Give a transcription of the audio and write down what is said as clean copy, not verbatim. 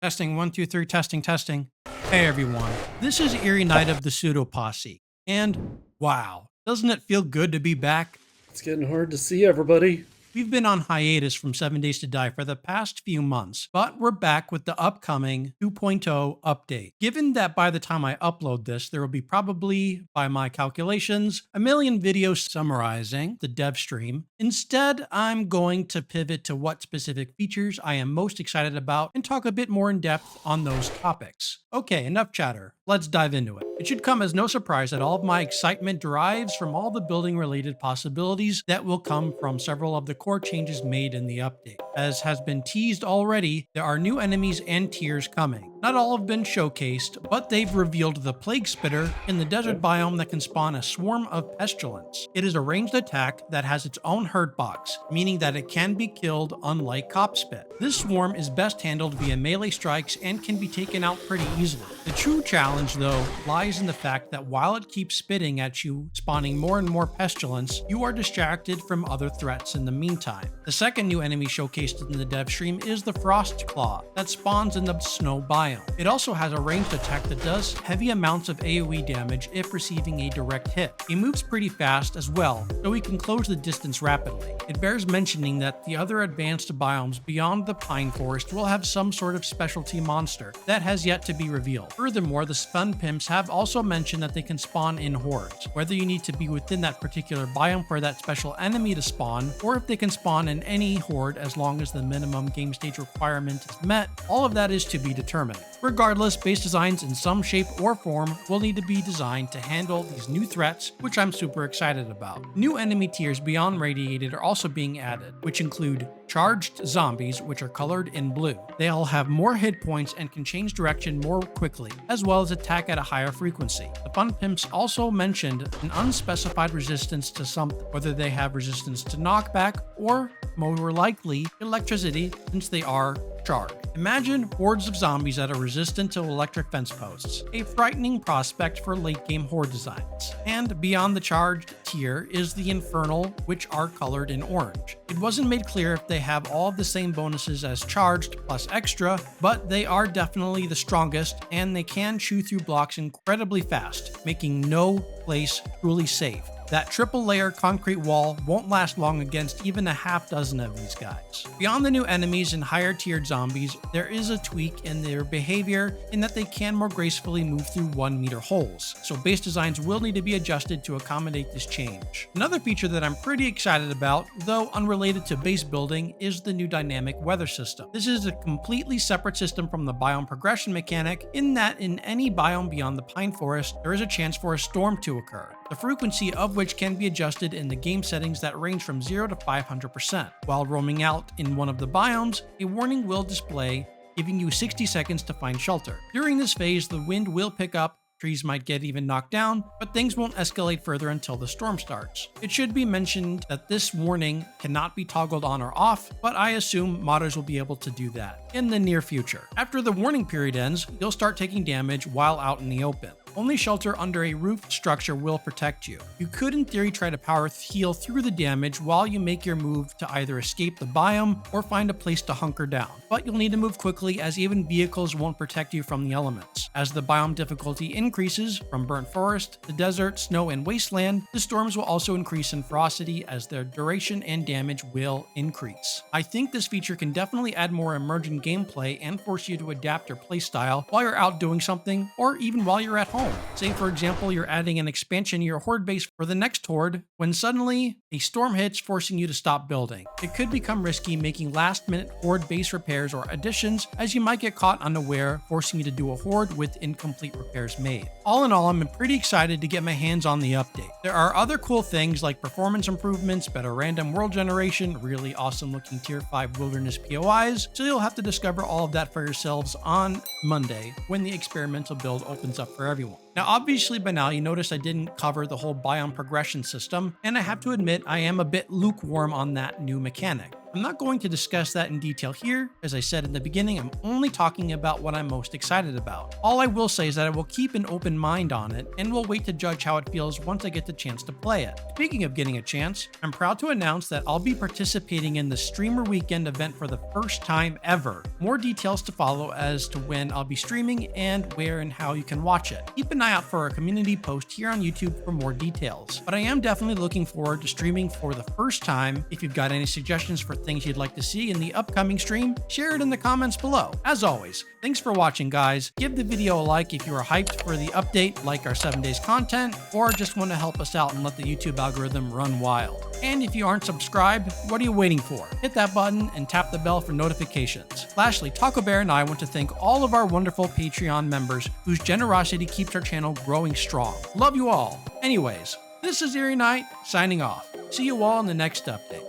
Testing, 1, 2, 3, testing, testing. Hey everyone, this is Eerie Knight of the Pseudo Posse, and wow, doesn't it feel good to be back? It's getting hard to see everybody. We've been on hiatus from 7 Days to Die for the past few months, but we're back with the upcoming 2.0 update. Given that by the time I upload this, there will be probably, by my calculations, a million videos summarizing the dev stream. Instead, I'm going to pivot to what specific features I am most excited about and talk a bit more in depth on those topics. Okay, enough chatter. Let's dive into it. It should come as no surprise that all of my excitement derives from all the building related possibilities that will come from several of the core changes made in the update. As has been teased already, there are new enemies and tiers coming. Not all have been showcased, but they've revealed the Plague Spitter in the desert biome that can spawn a swarm of pestilence. It is a ranged attack that has its own hurt box, meaning that it can be killed unlike Cop Spit. This swarm is best handled via melee strikes and can be taken out pretty easily. The true challenge, though, lies in the fact that while it keeps spitting at you, spawning more and more pestilence, you are distracted from other threats in the meantime. The second new enemy showcased in the dev stream is the Frost Claw that spawns in the snow biome. It also has a ranged attack that does heavy amounts of AoE damage if receiving a direct hit. It moves pretty fast as well, so we can close the distance rapidly. It bears mentioning that the other advanced biomes beyond the Pine Forest will have some sort of specialty monster that has yet to be revealed. Furthermore, the Fun Pimps have also mentioned that they can spawn in hordes. Whether you need to be within that particular biome for that special enemy to spawn, or if they can spawn in any horde as long as the minimum game stage requirement is met, all of that is to be determined. Regardless, base designs in some shape or form will need to be designed to handle these new threats, which I'm super excited about. New enemy tiers beyond Radiated are also being added, which include charged zombies, which are colored in blue. They all have more hit points and can change direction more quickly, as well as attack at a higher frequency. The Fun Pimps also mentioned an unspecified resistance to something, whether they have resistance to knockback or, more likely, electricity, since they are charged. Imagine hordes of zombies that are resistant to electric fence posts, a frightening prospect for late game horde designs. And beyond the charged tier is the Infernal, which are colored in orange. It wasn't made clear if they have all of the same bonuses as charged plus extra, but they are definitely the strongest and they can chew through blocks incredibly fast, making no place truly safe. That triple layer concrete wall won't last long against even a half dozen of these guys. Beyond the new enemies and higher tiered zombies, there is a tweak in their behavior in that they can more gracefully move through 1 meter holes, so base designs will need to be adjusted to accommodate this change. Another feature that I'm pretty excited about, though unrelated to base building, is the new dynamic weather system. This is a completely separate system from the biome progression mechanic in that in any biome beyond the Pine Forest, there is a chance for a storm to occur, the frequency of which can be adjusted in the game settings that range from 0 to 500%. While roaming out in one of the biomes, a warning will display, giving you 60 seconds to find shelter. During this phase, the wind will pick up, trees might get even knocked down, but things won't escalate further until the storm starts. It should be mentioned that this warning cannot be toggled on or off, but I assume modders will be able to do that in the near future. After the warning period ends, you'll start taking damage while out in the open. Only shelter under a roof structure will protect you. You could in theory try to power heal through the damage while you make your move to either escape the biome or find a place to hunker down, but you'll need to move quickly as even vehicles won't protect you from the elements. As the biome difficulty increases from burnt forest to desert, snow, and wasteland, the storms will also increase in ferocity as their duration and damage will increase. I think this feature can definitely add more emergent gameplay and force you to adapt your playstyle while you're out doing something or even while you're at home. Say for example, you're adding an expansion to your horde base for the next horde when suddenly a storm hits forcing you to stop building. It could become risky making last minute horde base repairs or additions as you might get caught unaware, forcing you to do a horde with incomplete repairs made. All in all, I'm pretty excited to get my hands on the update. There are other cool things like performance improvements, better random world generation, really awesome looking tier 5 wilderness POIs, so you'll have to discover all of that for yourselves on Monday when the experimental build opens up for everyone. Now obviously by now you notice I didn't cover the whole biome progression system, and I have to admit I am a bit lukewarm on that new mechanic. I'm not going to discuss that in detail here. As I said in the beginning, I'm only talking about what I'm most excited about. All I will say is that I will keep an open mind on it and will wait to judge how it feels once I get the chance to play it. Speaking of getting a chance, I'm proud to announce that I'll be participating in the Streamer Weekend event for the first time ever. More details to follow as to when I'll be streaming and where and how you can watch it. Keep an eye out for a community post here on YouTube for more details. But I am definitely looking forward to streaming for the first time. If you've got any suggestions for things you'd like to see in the upcoming stream, share it in the comments below. As always, thanks for watching, guys. Give the video a like if you are hyped for the update, like our 7 days content, or just want to help us out and let the YouTube algorithm run wild. And if you aren't subscribed, what are you waiting for? Hit that button and tap the bell for notifications. Lastly, Taco Bear and I want to thank all of our wonderful Patreon members whose generosity keeps our channel growing strong. Love you all. Anyways, this is Eerie Knight signing off. See you all in the next update.